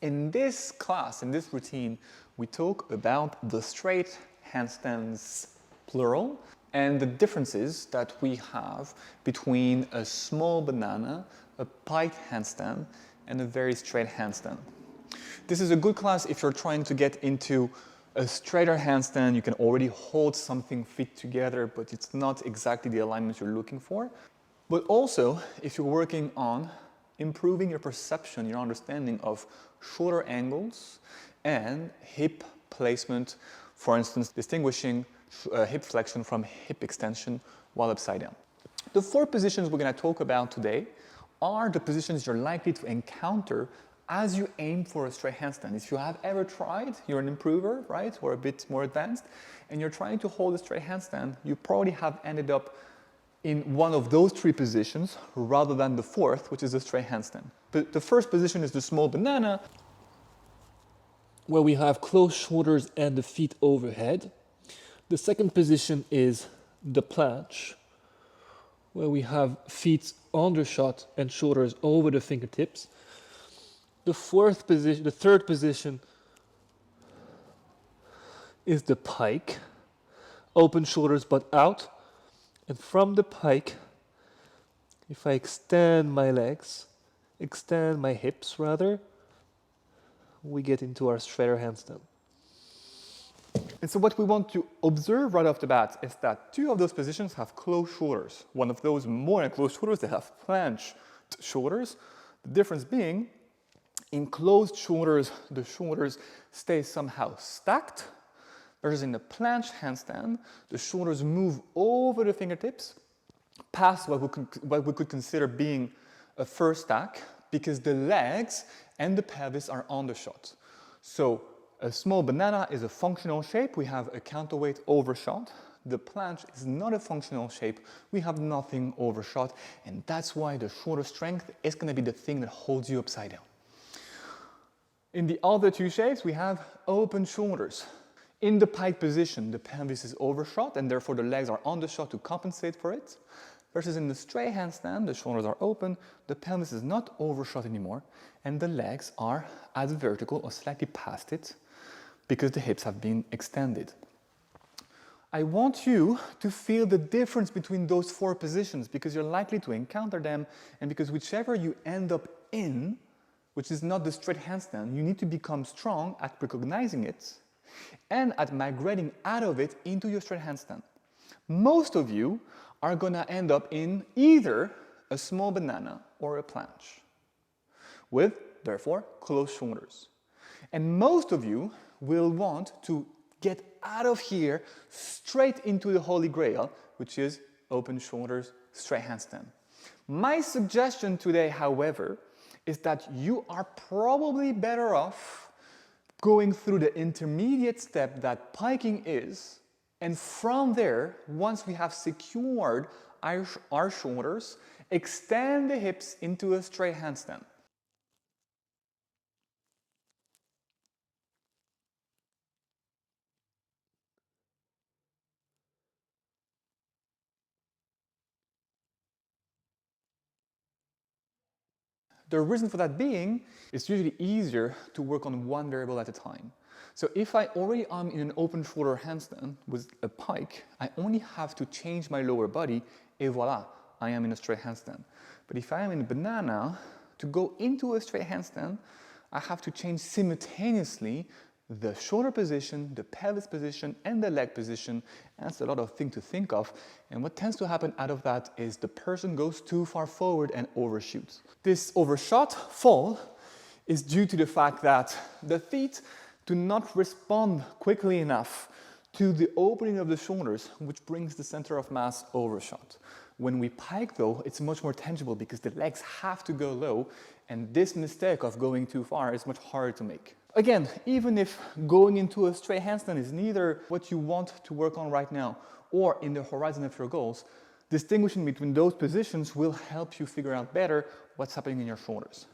In this class, in this routine, we talk about the straight handstands, plural, and the differences that we have between a small banana, a pike handstand, and a very straight handstand. This is a good class if you're trying to get into a straighter handstand. You can already hold something feet together, but it's not exactly the alignment you're looking for. But also, if you're working on improving your perception, your understanding of shoulder angles and hip placement, for instance, distinguishing hip flexion from hip extension while upside down. The 4 positions we're going to talk about today are the positions you're likely to encounter as you aim for a straight handstand. If you have ever tried, you're an improver, right, or a bit more advanced, and you're trying to hold a straight handstand, you probably have ended up in one of those 3 positions rather than the 4th, which is a straight handstand. But the first position is the small banana, where we have closed shoulders and the feet overhead. The second position is the planche, where we have feet undershot and shoulders over the fingertips. The third position is the pike, open shoulders but out. And from the pike, if I extend my legs, extend my hips rather, we get into our straighter handstand. And so what we want to observe right off the bat is that 2 of those positions have closed shoulders. One of those more than closed shoulders, they have planche shoulders. The difference being, in closed shoulders, the shoulders stay somehow stacked. Whereas in the planche handstand, the shoulders move over the fingertips, past what we could consider being a first stack, because the legs and the pelvis are undershot. So a small banana is a functional shape. We have a counterweight overshot. The planche is not a functional shape. We have nothing overshot, and that's why the shoulder strength is going to be the thing that holds you upside down. In the other 2 shapes, we have open shoulders. In the pike position, the pelvis is overshot and therefore the legs are undershot to compensate for it. Versus in the straight handstand, the shoulders are open, the pelvis is not overshot anymore, and the legs are at vertical or slightly past it because the hips have been extended. I want you to feel the difference between those 4 positions because you're likely to encounter them, and because whichever you end up in, which is not the straight handstand, you need to become strong at recognizing it and at migrating out of it into your straight handstand. Most of you are going to end up in either a small banana or a planche, with, therefore, closed shoulders. And most of you will want to get out of here straight into the Holy Grail, which is open shoulders, straight handstand. My suggestion today, however, is that you are probably better off going through the intermediate step that piking is, and from there, once we have secured our shoulders, extend the hips into a straight handstand. The reason for that being, it's usually easier to work on one variable at a time. So if I already am in an open shoulder handstand with a pike, I only have to change my lower body, et voila, I am in a straight handstand. But if I am in a banana, to go into a straight handstand, I have to change simultaneously the shoulder position, the pelvis position, and the leg position. And that's a lot of things to think of. And what tends to happen out of that is the person goes too far forward and overshoots. This overshot fall is due to the fact that the feet do not respond quickly enough to the opening of the shoulders, which brings the center of mass overshot. When we pike though, it's much more tangible because the legs have to go low, and this mistake of going too far is much harder to make. Again, even if going into a straight handstand is neither what you want to work on right now or in the horizon of your goals, distinguishing between those positions will help you figure out better what's happening in your shoulders.